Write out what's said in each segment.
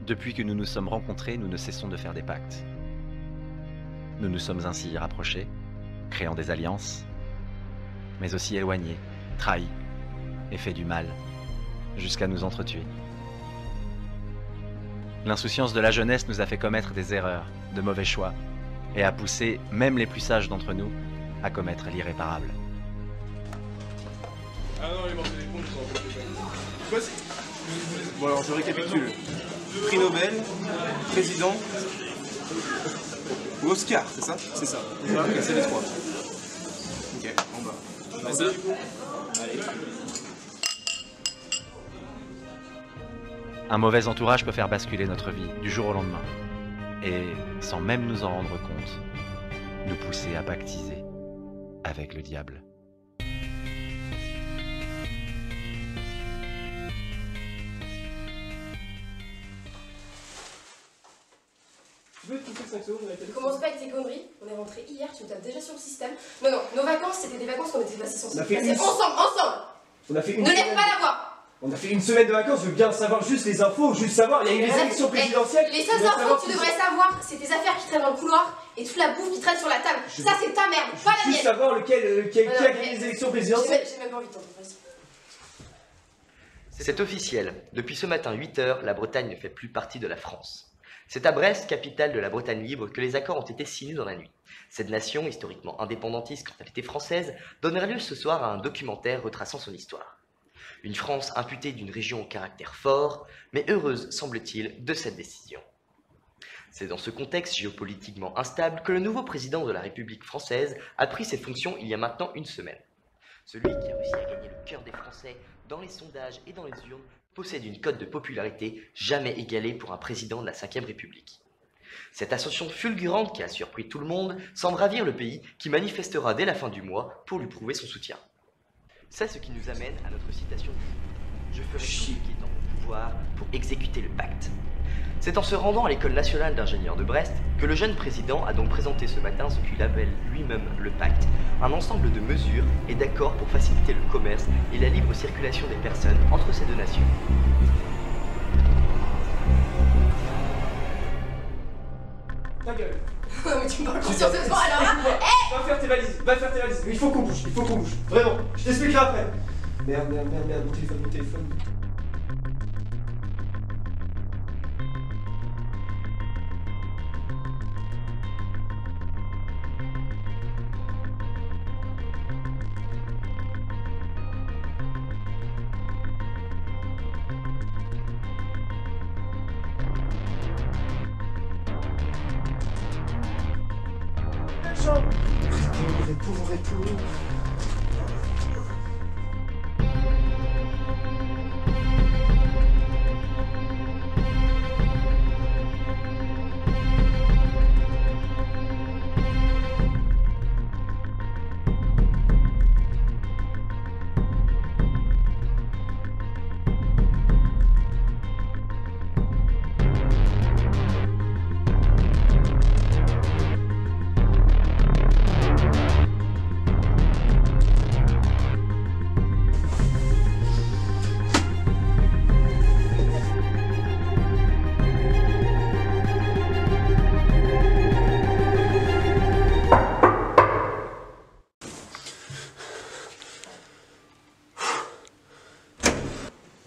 Depuis que nous nous sommes rencontrés, nous ne cessons de faire des pactes. Nous nous sommes ainsi rapprochés, créant des alliances, mais aussi éloignés, trahis et fait du mal, jusqu'à nous entretuer. L'insouciance de la jeunesse nous a fait commettre des erreurs, de mauvais choix, et a poussé même les plus sages d'entre nous à commettre l'irréparable. Ah non, les morceaux des ponts, ils sont en fait. Bon alors je récapitule. Prix Nobel, président ou Oscar, c'est ça? C'est ça. Ok, c'est les trois. Ok, en bas. Vas-y. Allez. Un mauvais entourage peut faire basculer notre vie du jour au lendemain, et sans même nous en rendre compte, nous pousser à pactiser avec le diable. Commence pas avec tes conneries, on est rentré hier, tu nous tapes déjà sur le système. Non, non, nos vacances, c'était des vacances qu'on était passées censées passer ensemble. On a fait une Ne lève semaine... pas la voix. On a fait une semaine de vacances, je veux bien savoir juste les infos, juste savoir, il y a eu les élections présidentielles. Les seules infos que tu devrais savoir, c'est tes affaires qui traînent dans le couloir et toute la bouffe qui traîne sur la table. Ça, c'est ta merde, pas la mienne. Juste savoir qui a gagné les élections présidentielles. J'ai même pas envie de t'entendre, vas-y. C'est officiel. Depuis ce matin 8 h, la Bretagne ne fait plus partie de la France. C'est à Brest, capitale de la Bretagne libre, que les accords ont été signés dans la nuit. Cette nation, historiquement indépendantiste quand elle était française, donnera lieu ce soir à un documentaire retraçant son histoire. Une France imputée d'une région au caractère fort, mais heureuse, semble-t-il, de cette décision. C'est dans ce contexte géopolitiquement instable que le nouveau président de la République française a pris ses fonctions il y a maintenant une semaine. Celui qui a réussi à gagner le cœur des Français dans les sondages et dans les urnes possède une cote de popularité jamais égalée pour un président de la Ve République. Cette ascension fulgurante qui a surpris tout le monde semble ravir le pays qui manifestera dès la fin du mois pour lui prouver son soutien. C'est ce qui nous amène à notre citation du jour. Je ferai tout ce qui est en mon pouvoir pour exécuter le pacte. C'est en se rendant à l'École nationale d'ingénieurs de Brest que le jeune président a donc présenté ce matin ce qu'il appelle lui-même le pacte, un ensemble de mesures et d'accords pour faciliter le commerce et la libre circulation des personnes entre ces deux nations. Ta gueule. Mais tu me parles consciencieusement alors là. Va faire tes valises, Mais il faut qu'on bouge, Vraiment, je t'expliquerai après. Merde, mon téléphone. Retour.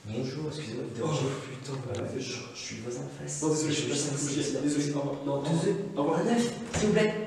Bonjour, excusez-moi de déranger. Oh putain, je suis le voisin en face. Non, désolé, je suis pas. Désolé, au revoir. Non, 2 1 9, s'il vous plaît.